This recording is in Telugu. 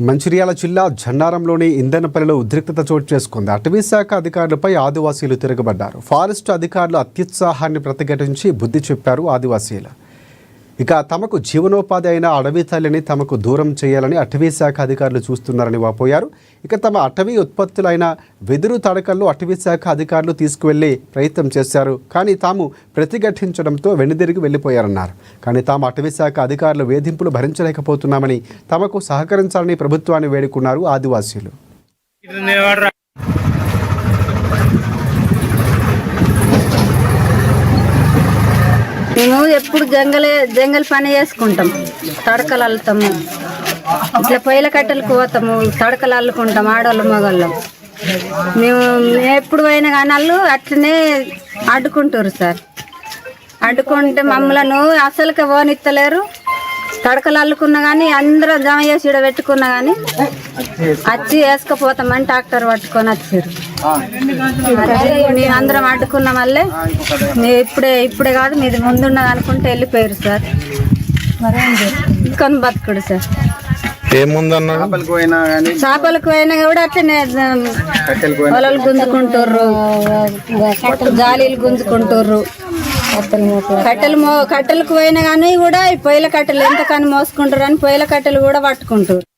మంచిర్యాల జిల్లా జన్నారంలోని ఇంధనపల్లిలో ఉద్రిక్తత చోటు చేసుకుంది. అటవీ శాఖ అధికారులపై ఆదివాసీలు తిరగబడ్డారు. ఫారెస్ట్ అధికారులు అత్యుత్సాహాన్ని ప్రతిఘటించి బుద్ధి చెప్పారు ఆదివాసీలు. ఇక తమకు జీవనోపాధి అయిన అడవి తల్లిని తమకు దూరం చేయాలని అటవీ శాఖ అధికారులు చూస్తున్నారని వాపోయారు. ఇక తమ అటవీ ఉత్పత్తులైన వెదురు తడకల్లో అటవీ శాఖ అధికారులు తీసుకువెళ్లే ప్రయత్నం చేశారు. కానీ తాము ప్రతిఘటించడంతో వెనుదిరిగి వెళ్లిపోయారన్నారు. కానీ తాము అటవీ శాఖ అధికారులు వేధింపులు భరించలేకపోతున్నామని తమకు సహకరించాలని ప్రభుత్వాన్ని వేడుకున్నారు ఆదివాసీలు. మేము ఎప్పుడు జంగల్ పని చేసుకుంటాం, తడకలు అల్లుతాము, ఇట్లా పొయ్యిల కట్టెలకు పోతాము, తడకలు అల్లుకుంటాం ఆడవాళ్ళు మగవాళ్ళం. మేము ఎప్పుడు పోయినా కానీ వాళ్ళు అట్లనే అడ్డుకుంటారు సార్. అడ్డుకుంటే మమ్మల్ని అసలుకే పోనిత్తలేరు. తడకలు అల్లుకున్నా కానీ అందరూ జమ చేసి ఇక్కడ పెట్టుకున్నా కానీ వచ్చి వేసుకపోతామని ట్రాక్టర్ పట్టుకొని వచ్చారు. మేము అందరం అడ్డుకున్నాం. మళ్ళీ ఇప్పుడే కాదు మీది ముందున్నది అనుకుంటే వెళ్ళిపోయారు సార్. కొని బతుకుడు సార్. చేపలకు పోయినా కూడా అట్లనే పొలాలు గుంజుకుంటారు, జాలీలు గుంజుకుంటారు. కట్టెలకు పోయినా కానీ కూడా ఈ పొయ్యిల కట్టెలు ఎంతకని మోసుకుంటారు అని పొయ్యిల కట్టెలు కూడా పట్టుకుంటారు.